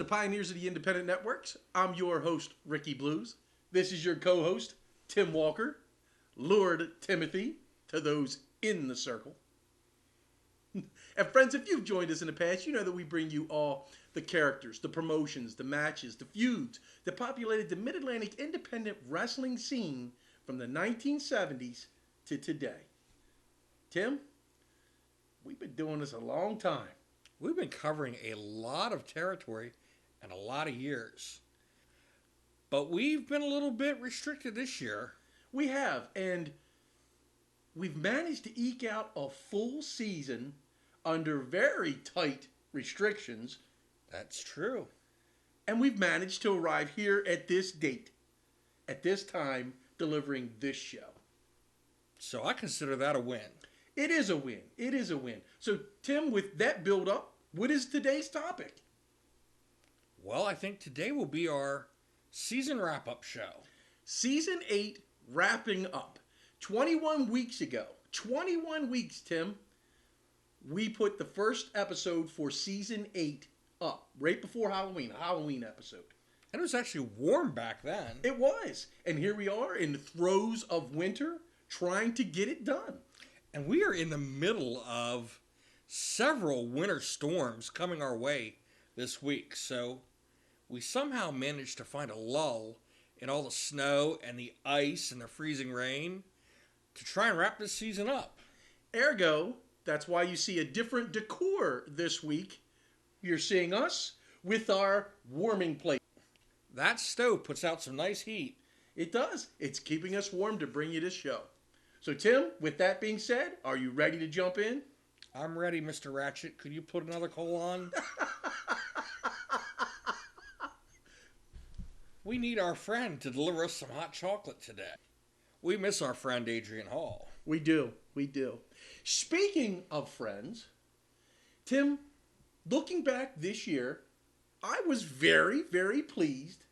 Pioneers of the Independent Networks. I'm your host, Ricky Blues. This is your co-host, Tim Walker, Lord Timothy, to those in the circle. And friends, if you've joined us in the past, you know that we bring you all the characters, the promotions, the matches, the feuds that populated the Mid-Atlantic independent wrestling scene from the 1970s to today. Tim, we've been doing this a long time. We've been covering a lot of territory and a lot of years. But we've been a little bit restricted this year. We have, and we've managed to eke out a full season under very tight restrictions. That's true. And we've managed to arrive here at this date, at this time, delivering this show. So I consider that a win. It is a win. It is a win. So, Tim, with that build-up, what is today's topic? Well, I think today will be our season wrap-up show. Season 8 wrapping up. 21 weeks ago, 21 weeks, Tim, we put the first episode for Season 8 up, right before Halloween, a Halloween episode. And it was actually warm back then. It was. And here we are in the throes of winter, trying to get it done. And we are in the middle of several winter storms coming our way this week. So we somehow managed to find a lull in all the snow and the ice and the freezing rain to try and wrap this season up. Ergo, that's why you see a different decor this week. You're seeing us with our warming plate. That stove puts out some nice heat. It does. It's keeping us warm to bring you this show. So, Tim, with that being said, are you ready to jump in? I'm ready, Mr. Ratchet. Could you put another coal on? We need our friend to deliver us some hot chocolate today. We miss our friend Adrian Hall. We do. We do. Speaking of friends, Tim, looking back this year, I was very, very pleased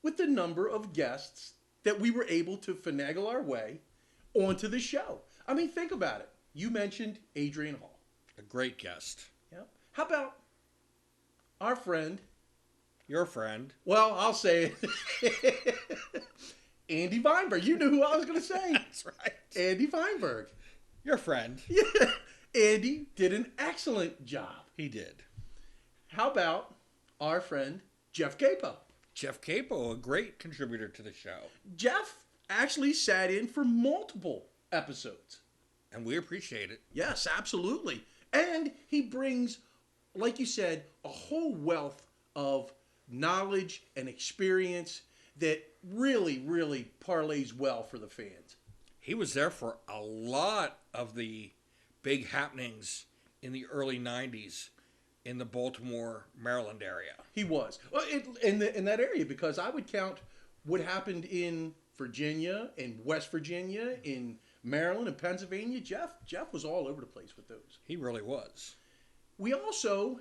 with the number of guests that we were able to finagle our way onto the show. I mean, think about it. You mentioned Adrian Hall. A great guest. Yeah. How about our friend? Your friend. Well, I'll say it. Andy Weinberg. You knew who I was going to say. That's right. Andy Weinberg. Your friend. Yeah. Andy did an excellent job. He did. How about our friend Jeff Capo? Jeff Capo, a great contributor to the show. Jeff actually sat in for multiple episodes. And we appreciate it. Yes, absolutely. And he brings, like you said, a whole wealth of knowledge and experience that really, really parlays well for the fans. He was there for a lot of the big happenings in the early 90s in the Baltimore, Maryland area. He was. Well, in that area, because I would count what happened in Virginia, in West Virginia, in Maryland, and Pennsylvania. Jeff was all over the place with those. He really was. We also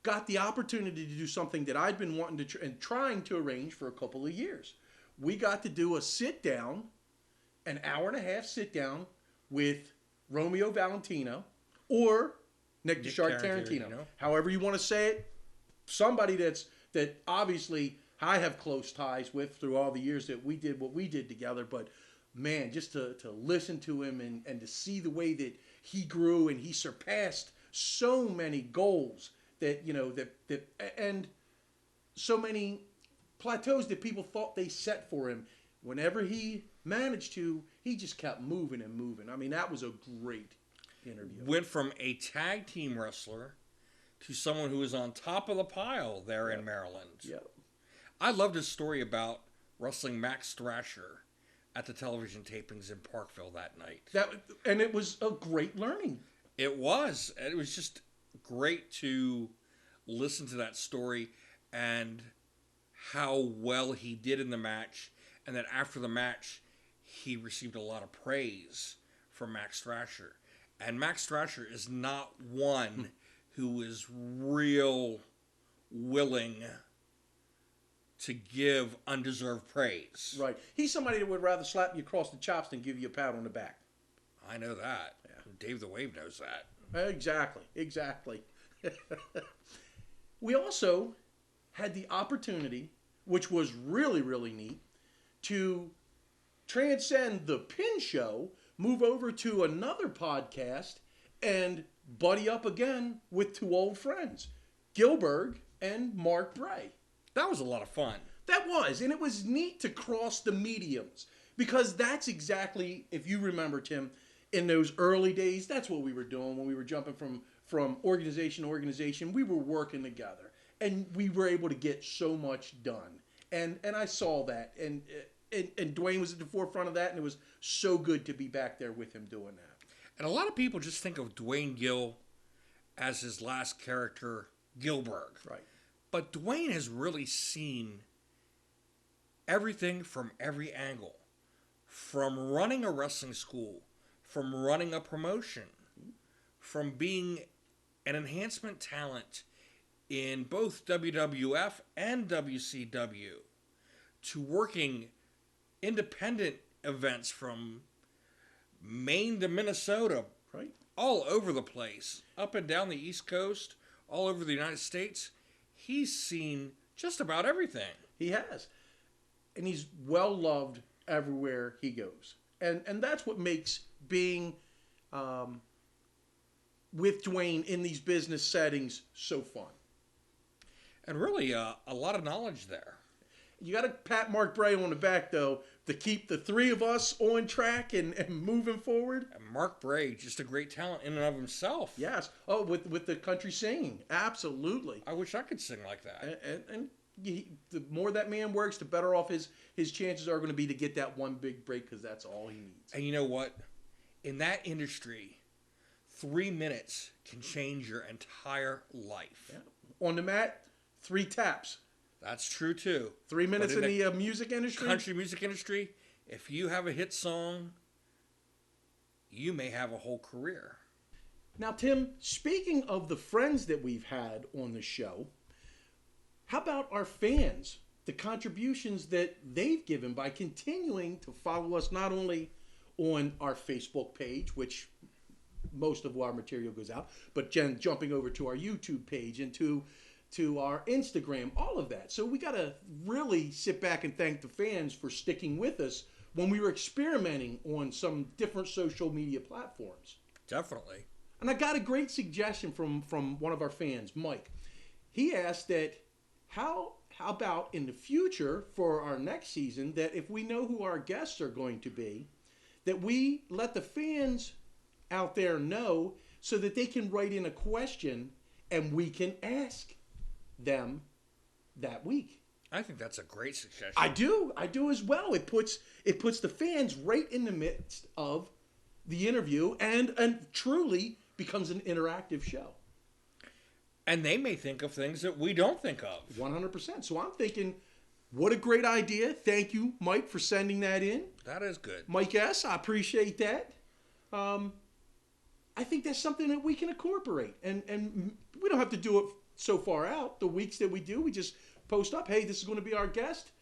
got the opportunity to do something that I'd been wanting to and trying to arrange for a couple of years. We got to do a sit down, an hour and a half sit down with Romeo Valentino or Nick Tarantino. However you want to say it. Somebody that obviously I have close ties with through all the years that we did what we did together. But man, just to listen to him and to see the way that he grew and he surpassed so many goals that, you know, that and so many plateaus that people thought they set for him. Whenever he managed to, he just kept moving and moving. I mean, that was a great interview. Went from a tag team wrestler to someone who was on top of the pile there in Maryland. Yep. I loved his story about wrestling Max Thrasher at the television tapings in Parkville that night. And it was a great learning. It was. It was just great to listen to that story and how well he did in the match. And that after the match, he received a lot of praise from Max Thrasher. And Max Thrasher is not one who is real willing to give undeserved praise. Right. He's somebody that would rather slap you across the chops than give you a pat on the back. I know that. Yeah. Dave the Wave knows that. Exactly. We also had the opportunity, which was really, really neat, to transcend the Pin Show, move over to another podcast, and buddy up again with two old friends, Gilbert and Mark Bray. That was a lot of fun. That was, and it was neat to cross the mediums, because that's exactly, if you remember, Tim, in those early days, that's what we were doing when we were jumping from organization to organization. We were working together, and we were able to get so much done. And I saw that, and Dwayne was at the forefront of that, and it was so good to be back there with him doing that. And a lot of people just think of Dwayne Gill as his last character, Gilbert. Right. But Dwayne has really seen everything from every angle. From running a wrestling school, from running a promotion, from being an enhancement talent in both WWF and WCW, to working independent events from Maine to Minnesota, Right. all over the place, up and down the East Coast, all over the United States. He's seen just about everything. He has. And he's well loved everywhere he goes. And that's what makes being with Dwayne in these business settings so fun. And really, a lot of knowledge there. You got to pat Mark Bray on the back, though, to keep the three of us on track and moving forward. And Mark Bray, just a great talent in and of himself. Yes. Oh, with the country singing. Absolutely. I wish I could sing like that. And the more that man works, the better off his chances are going to be to get that one big break, because that's all he needs. And you know what? In that industry, 3 minutes can change your entire life. Yeah. On the mat, 3 taps. That's true, too. 3 minutes But in the music industry? Country music industry, if you have a hit song, you may have a whole career. Now, Tim, speaking of the friends that we've had on the show, how about our fans? The contributions that they've given by continuing to follow us not only on our Facebook page, which most of our material goes out, but jumping over to our YouTube page and to our Instagram, all of that. So we got to really sit back and thank the fans for sticking with us when we were experimenting on some different social media platforms. Definitely. And I got a great suggestion from one of our fans, Mike. He asked that how about in the future for our next season, that if we know who our guests are going to be, that we let the fans out there know so that they can write in a question and we can ask them that week. I think that's a great suggestion. I do as well. It puts the fans right in the midst of the interview and truly becomes an interactive show. And they may think of things that we don't think of. 100%. So I'm thinking, what a great idea. Thank you, Mike, for sending that in. That is good. Mike S., I appreciate that. I think that's something that we can incorporate. And we don't have to do it so far out. The weeks that we do, we just post up, hey, this is going to be our guest.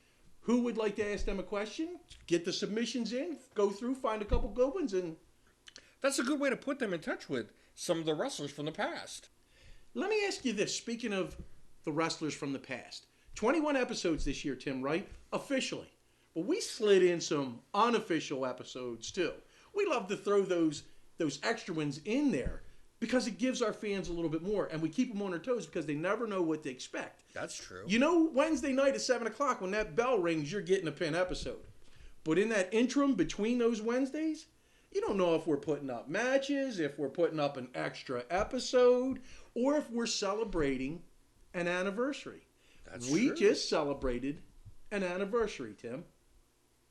Who would like to ask them a question? Get the submissions in, go through, find a couple good ones. And that's a good way to put them in touch with some of the wrestlers from the past. let me ask you this. Speaking of the wrestlers from the past, 21 episodes this year, Tim, right? Officially. But we slid in some unofficial episodes, too. We love to throw those extra ones in there because it gives our fans a little bit more. And we keep them on their toes because they never know what to expect. That's true. You know, Wednesday night at 7 o'clock, when that bell rings, you're getting a Pin episode. But in that interim between those Wednesdays, you don't know if we're putting up matches, if we're putting up an extra episode, or if we're celebrating an anniversary. That's we true. just celebrated an anniversary, Tim.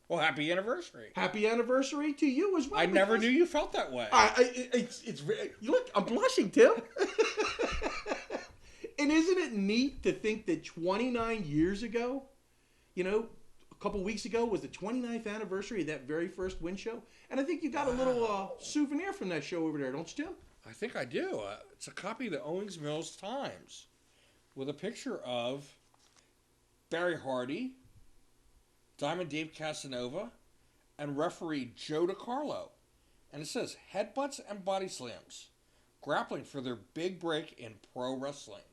Well, happy anniversary. Happy anniversary to you as well. I never knew you felt that way. It's look, I'm blushing, Tim. And isn't it neat to think that 29 years ago, you know, a couple weeks ago was the 29th anniversary of that very first Win show? And I think you got a little souvenir from that show over there, don't you, Tim? I think I do. It's a copy of the Owings Mills Times with a picture of Barry Hardy, Diamond Dave Casanova, and referee Joe DiCarlo. And it says, Headbutts and Body Slams, grappling for their big break in pro wrestling.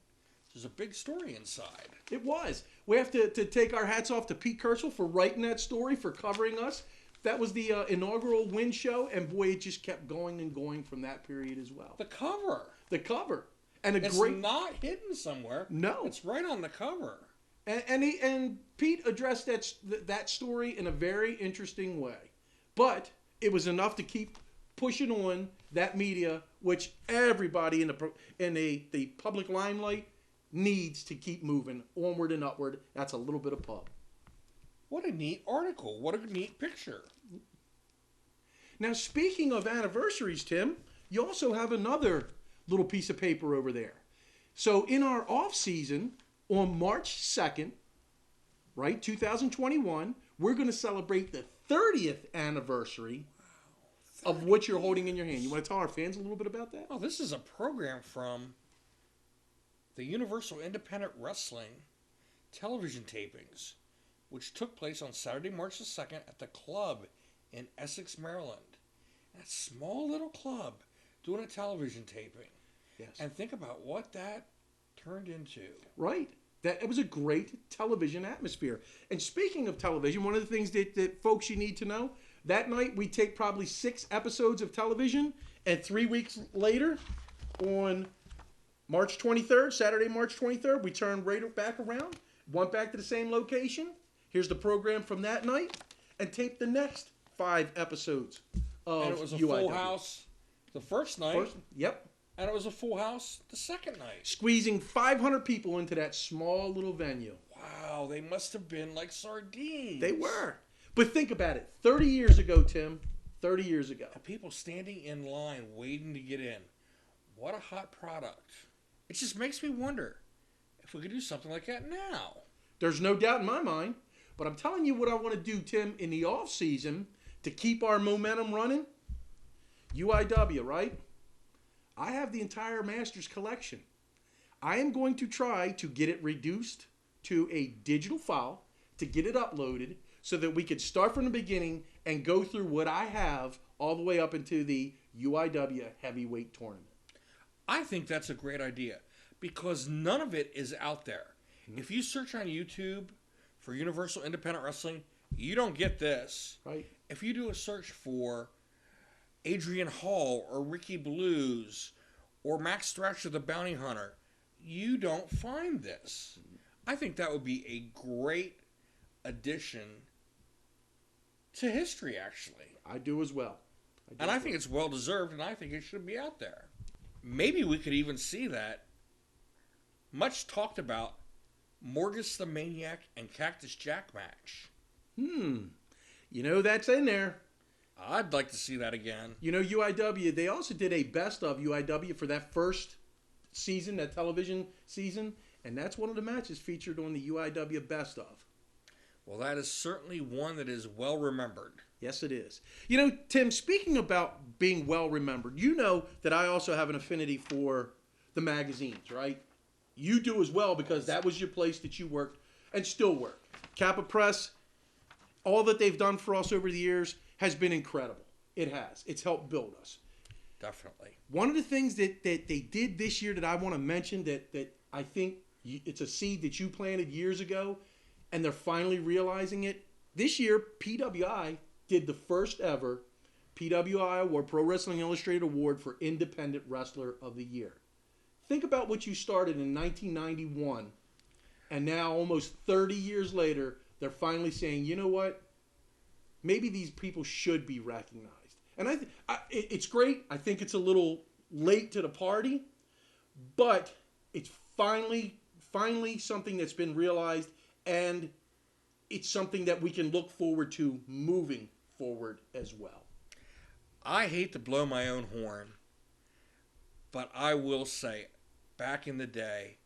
There's a big story inside. It was. We have to take our hats off to Pete Kersel for writing that story, for covering us. That was the inaugural Win show, and boy, it just kept going and going from that period as well. The cover. The cover. And It's not hidden somewhere. No. It's right on the cover. And Pete addressed that story in a very interesting way. But it was enough to keep pushing on that media, which everybody in the public limelight needs to keep moving onward and upward. That's a little bit of pub. What a neat article. What a neat picture. Now, speaking of anniversaries, Tim, you also have another little piece of paper over there. So in our off season, on March 2nd, right, 2021, we're going to celebrate the 30th anniversary of what you're holding in your hand. You want to tell our fans a little bit about that? Oh, this is a program from the Universal Independent Wrestling television tapings, which took place on Saturday, March the 2nd at the club in Essex, Maryland. That small little club doing a television taping. Yes. And think about what that turned into. Right. It was a great television atmosphere. And speaking of television, one of the things that folks you need to know, that night we taped probably 6 episodes of television, and 3 weeks later, on March 23rd, Saturday, March 23rd, we turned right back around, went back to the same location. Here's the program from that night, and taped the next 5 episodes of And it was a UIW. full house the first night. Yep. And it was a full house the second night. Squeezing 500 people into that small little venue. Wow, they must have been like sardines. They were. But think about it. 30 years ago, Tim. 30 years ago. And people standing in line waiting to get in. What a hot product. It just makes me wonder if we could do something like that now. There's no doubt in my mind. But I'm telling you what I want to do, Tim, in the off season to keep our momentum running. UIW, right? I have the entire Masters collection. I am going to try to get it reduced to a digital file, to get it uploaded, so that we could start from the beginning and go through what I have all the way up into the UIW heavyweight tournament. I think that's a great idea because none of it is out there. Mm-hmm. If you search on YouTube for Universal Independent Wrestling, you don't get this. Right. If you do a search for Adrian Hall or Ricky Blues or Max Thrasher the Bounty Hunter, you don't find this. I think that would be a great addition to history, actually. I do as well. I think it's well deserved, and I think it should be out there. Maybe we could even see that much talked about Morgus the Maniac and Cactus Jack match. You know, that's in there. I'd like to see that again. You know, UIW, they also did a best of UIW for that first season, that television season, and that's one of the matches featured on the UIW best of. Well, that is certainly one that is well remembered. Yes, it is. You know, Tim, speaking about being well remembered, you know that I also have an affinity for the magazines, right? You do as well because that was your place that you worked and still work. Kappa Press, all that they've done for us over the years has been incredible. It has. It's helped build us. Definitely. One of the things that they did this year that I want to mention that I think it's a seed that you planted years ago, and they're finally realizing it. This year, PWI did the first ever PWI Award, Pro Wrestling Illustrated Award for Independent Wrestler of the Year. Think about what you started in 1991, and now almost 30 years later, they're finally saying, you know what? Maybe these people should be recognized. And it's great. I think it's a little late to the party, but it's finally something that's been realized, and it's something that we can look forward to moving forward as well. I hate to blow my own horn, but I will say, back in the day,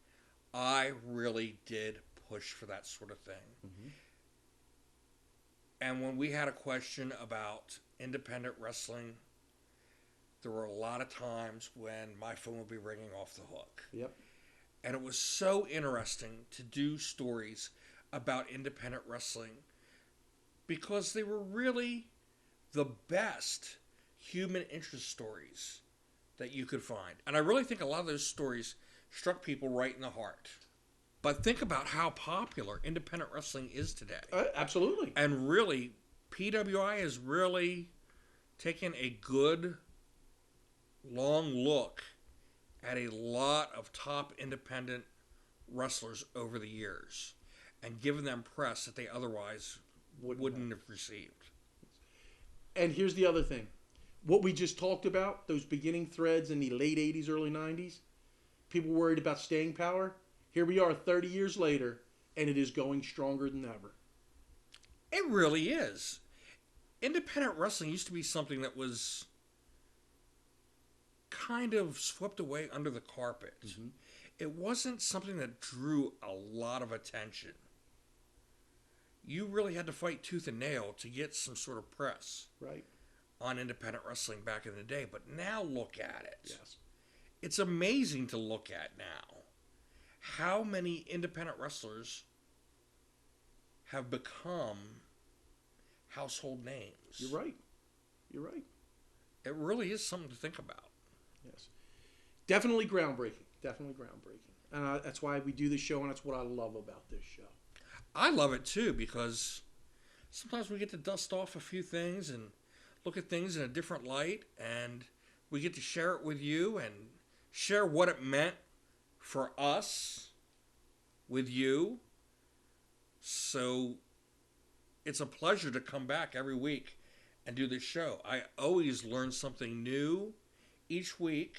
I really did push for that sort of thing. Mm-hmm. And when we had a question about independent wrestling, there were a lot of times when my phone would be ringing off the hook. Yep. And it was so interesting to do stories about independent wrestling because they were really the best human interest stories that you could find. And I really think a lot of those stories struck people right in the heart. But think about how popular independent wrestling is today. Absolutely. And really, PWI is really taking a good, long look at a lot of top independent wrestlers over the years and giving them press that they otherwise wouldn't have received. And here's the other thing. What we just talked about, those beginning threads in the late 80s, early 90s, people worried about staying power. Here we are 30 years later, and it is going stronger than ever. It really is. Independent wrestling used to be something that was kind of swept away under the carpet. Mm-hmm. It wasn't something that drew a lot of attention. You really had to fight tooth and nail to get some sort of press on independent wrestling back in the day. But now look at it. Yes. It's amazing to look at now how many independent wrestlers have become household names. You're right. It really is something to think about. Yes. Definitely groundbreaking. And that's why we do this show, and that's what I love about this show. I love it too, because sometimes we get to dust off a few things and look at things in a different light, and we get to share it with you and share what it meant for us with you. So it's a pleasure to come back every week and do this show. I always learn something new each week,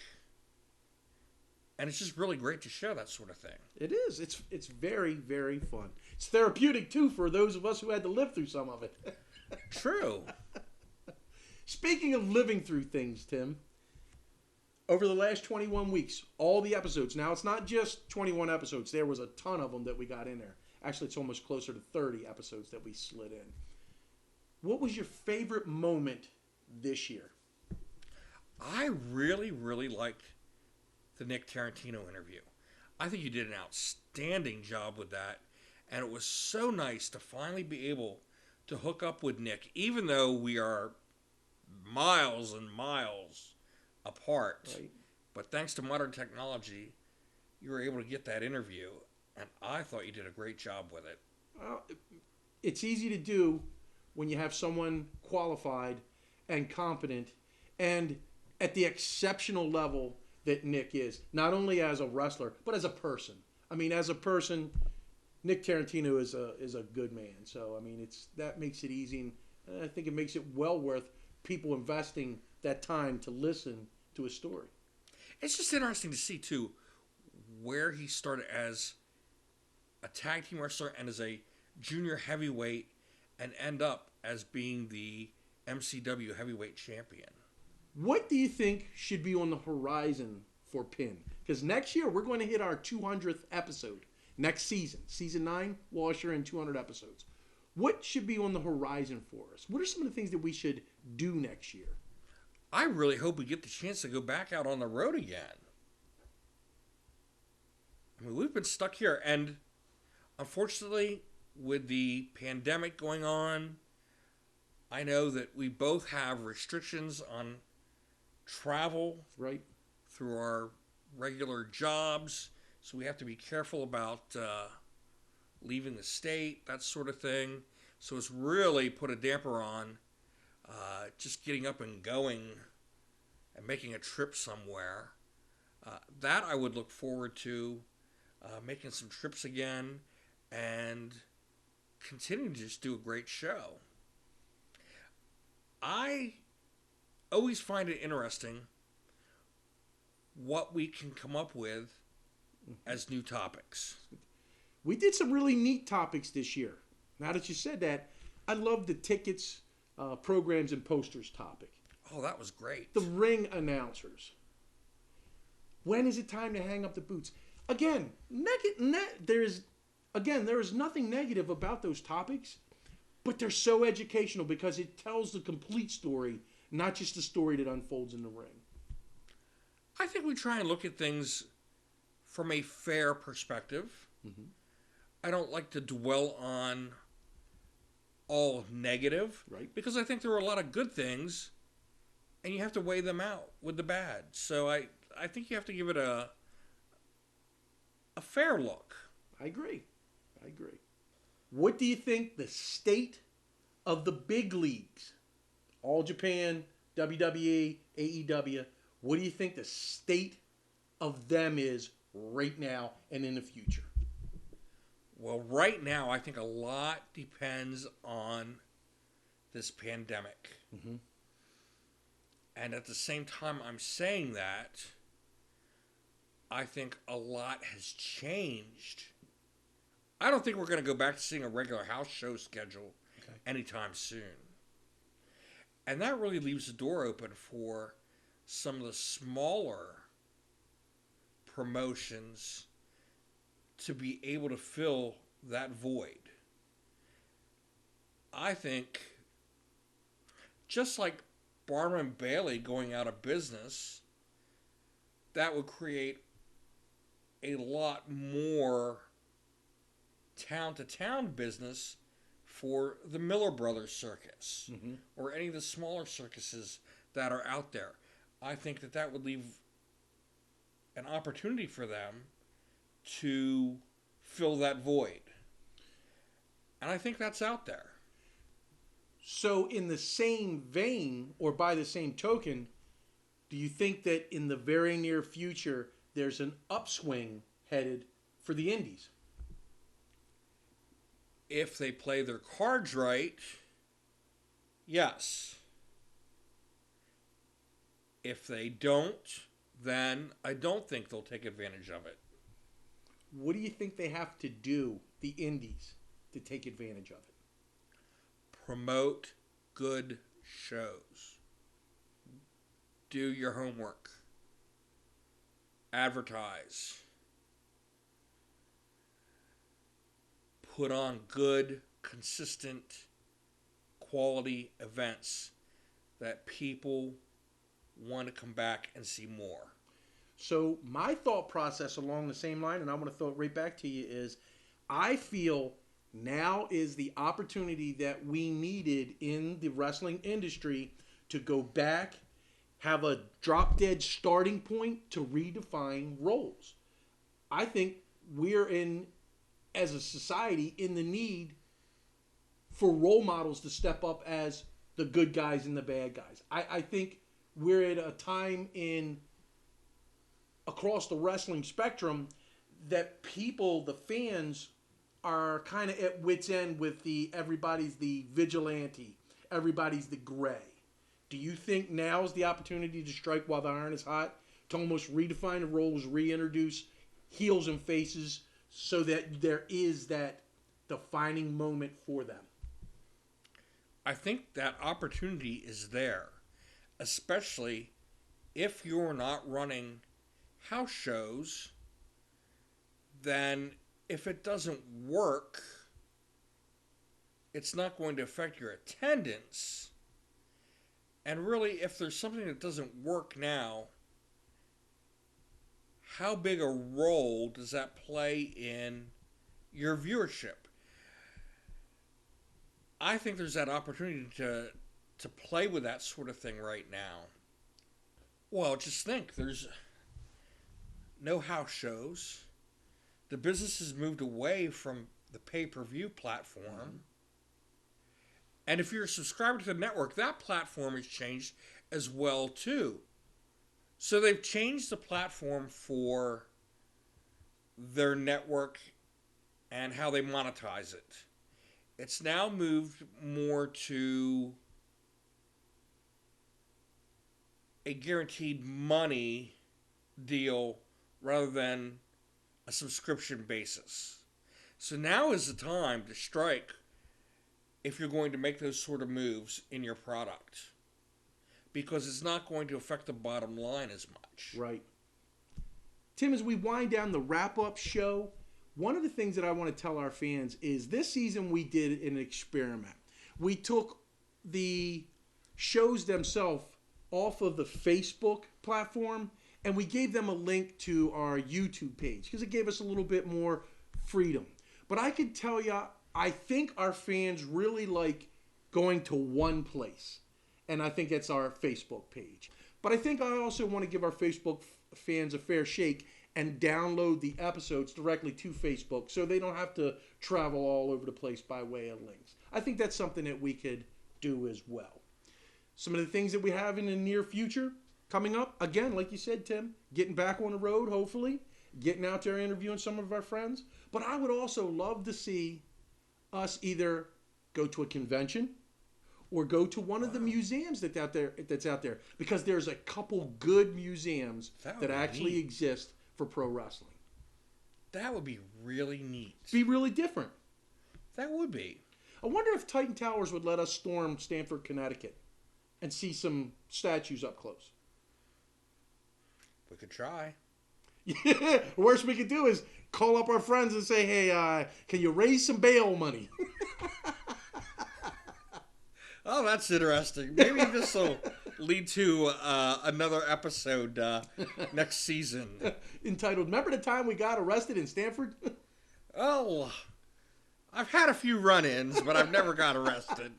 and it's just really great to share that sort of thing. It is. It's very, very fun. It's therapeutic, too, for those of us who had to live through some of it. True. Speaking of living through things, Tim, over the last 21 weeks, all the episodes, now it's not just 21 episodes, there was a ton of them that we got in there. Actually, it's almost closer to 30 episodes that we slid in. What was your favorite moment this year? I really, really liked the Nick Tarantino interview. I think you did an outstanding job with that, and it was so nice to finally be able to hook up with Nick, even though we are miles and miles apart. Right. But thanks to modern technology, you were able to get that interview, and I thought you did a great job with it. It's easy to do when you have someone qualified and competent and at the exceptional level that Nick is, not only as a wrestler, but as a person. I mean, as a person, Nick Tarantino is a good man. So, I mean, that makes it easy, and I think it makes it well worth people investing that time to listen to a story. It's just interesting to see, too, where he started as a tag team wrestler and as a junior heavyweight and end up as being the MCW heavyweight champion. What do you think should be on the horizon for Pin? Because next year we're going to hit our 200th episode. Next season, season 9, we'll usher in 200 episodes. What should be on the horizon for us? What are some of the things that we should do next year? I really hope we get the chance to go back out on the road again. I mean, we've been stuck here, and unfortunately, with the pandemic going on, I know that we both have restrictions on travel through our regular jobs, so we have to be careful about leaving the state, that sort of thing. So it's really put a damper on just getting up and going and making a trip somewhere. That I would look forward to, making some trips again and continuing to just do a great show. I always find it interesting what we can come up with as new topics. We did some really neat topics this year. Now that you said that, I love the tickets, programs, and posters topic. Oh, that was great. The ring announcers. When is it time to hang up the boots? Again, there is nothing negative about those topics, but they're so educational because it tells the complete story, not just the story that unfolds in the ring. I think we try and look at things from a fair perspective. Mm-hmm. I don't like to dwell on all negative, because I think there are a lot of good things, and you have to weigh them out with the bad. So I think you have to give it a a fair look. I agree. I agree. What do you think the state of the big leagues, All Japan, WWE, AEW, what do you think the state of them is right now and in the future? Well, right now, I think a lot depends on this pandemic. Mm-hmm. And at the same time, I'm saying that, I think a lot has changed. I don't think we're going to go back to seeing a regular house show schedule anytime soon. And that really leaves the door open for some of the smaller promotions to be able to fill that void. I think, just like Barnum and Bailey going out of business, that would create a lot more town-to-town business for the Miller Brothers Circus, Mm-hmm. or any of the smaller circuses that are out there. I think that that would leave an opportunity for them to fill that void. And I think that's out there. So, in the same vein, or by the same token, do you think that in the very near future there's an upswing headed for the indies? If they play their cards right, yes. If they don't, then I don't think they'll take advantage of it. What do you think they have to do, the indies, to take advantage of it? Promote good shows. Do your homework. Advertise. Put on good, consistent, quality events that people want to come back and see more. So my thought process along the same line, and I'm going to throw it right back to you, is I feel now is the opportunity that we needed in the wrestling industry to go back, have a drop dead starting point to redefine roles. I think we're in, as a society, in the need for role models to step up as the good guys and the bad guys. I think we're at a time in across the wrestling spectrum that people, the fans, are kind of at wit's end with everybody's the vigilante, everybody's the gray. Do you think now is the opportunity to strike while the iron is hot, to almost redefine the roles, reintroduce heels and faces, so that there is that defining moment for them? I think that opportunity is there, especially if you're not running house shows. Then if it doesn't work, it's not going to affect your attendance. And really, if there's something that doesn't work now, how big a role does that play in your viewership? I think there's that opportunity to play with that sort of thing right now. Well, just think, there's no house shows. The business has moved away from the pay-per-view platform. Mm-hmm. And if you're a subscriber to the network, that platform has changed as well, too. So they've changed the platform for their network and how they monetize it. It's now moved more to a guaranteed money deal rather than a subscription basis. So now is the time to strike if you're going to make those sort of moves in your product, because it's not going to affect the bottom line as much. Right. Tim, as we wind down the wrap-up show, one of the things that I want to tell our fans is this season we did an experiment. We took the shows themselves off of the Facebook platform and we gave them a link to our YouTube page because it gave us a little bit more freedom. But I can tell you, I think our fans really like going to one place, and I think that's our Facebook page. But I think I also want to give our Facebook fans a fair shake and download the episodes directly to Facebook so they don't have to travel all over the place by way of links. I think that's something that we could do as well. Some of the things that we have in the near future coming up, again, like you said, Tim, getting back on the road, hopefully, getting out there interviewing some of our friends. But I would also love to see us either go to a convention or go to one of the museums that's out there, because there's a couple good museums that actually exist for pro wrestling. That would be really neat. Be really different. That would be. I wonder if Titan Towers would let us storm Stamford, Connecticut and see some statues up close. We could try. Yeah, worst we could do is call up our friends and say, hey, can you raise some bail money? Oh, that's interesting. Maybe this will lead to another episode next season. Entitled, remember the time we got arrested in Stamford? Oh, I've had a few run-ins, but I've never got arrested.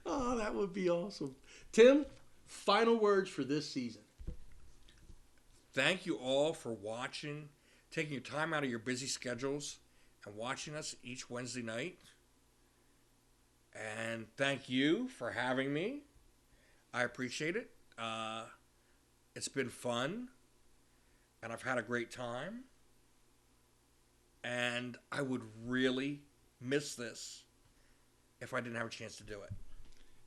Oh, that would be awesome. Tim, final words for this season. Thank you all for watching, taking your time out of your busy schedules and watching us each Wednesday night. And thank you for having me. I appreciate it. It's been fun, and I've had a great time. And I would really miss this if I didn't have a chance to do it.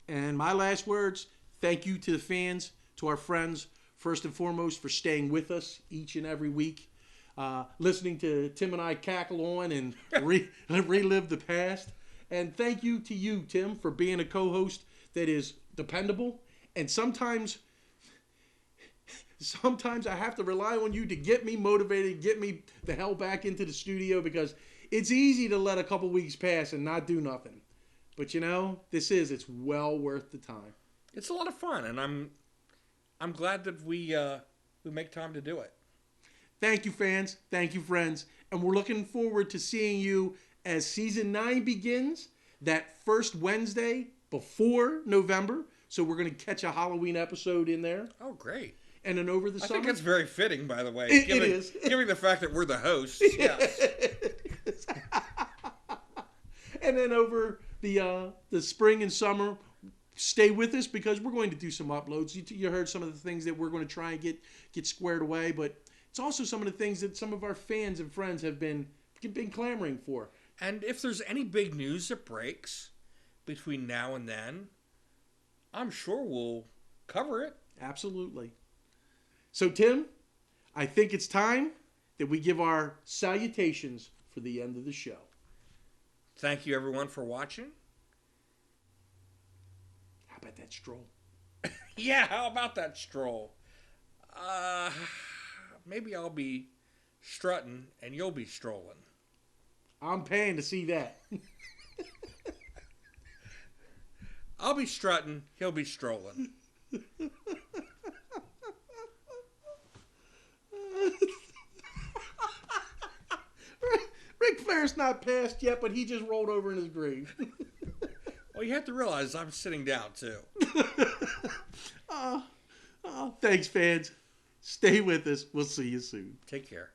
And my last words, thank you to the fans, to our friends, first and foremost, for staying with us each and every week, listening to Tim and I cackle on and relive the past. And thank you to you, Tim, for being a co-host that is dependable. And sometimes I have to rely on you to get me motivated, get me the hell back into the studio, because it's easy to let a couple weeks pass and not do nothing. But you know, it's well worth the time. It's a lot of fun, and I'm glad that we make time to do it. Thank you, fans. Thank you, friends. And we're looking forward to seeing you as season 9 begins, that first Wednesday before November. So we're going to catch a Halloween episode in there. Oh, great. And then over the I summer. think it's very fitting, by the way. It is. Given the fact that we're the hosts. Yes. And then over the spring and summer, stay with us, because we're going to do some uploads. You heard some of the things that we're going to try and get squared away, but it's also some of the things that some of our fans and friends have been clamoring for. And if there's any big news that breaks between now and then, I'm sure we'll cover it. Absolutely. So, Tim, I think it's time that we give our salutations for the end of the show. Thank you, everyone, for watching. How about that stroll? Yeah, how about that stroll? Maybe I'll be strutting and you'll be strolling. I'm paying to see that. I'll be strutting, he'll be strolling. Ric Flair's not passed yet, but he just rolled over in his grave. Well, you have to realize I'm sitting down, too. Thanks, fans. Stay with us. We'll see you soon. Take care.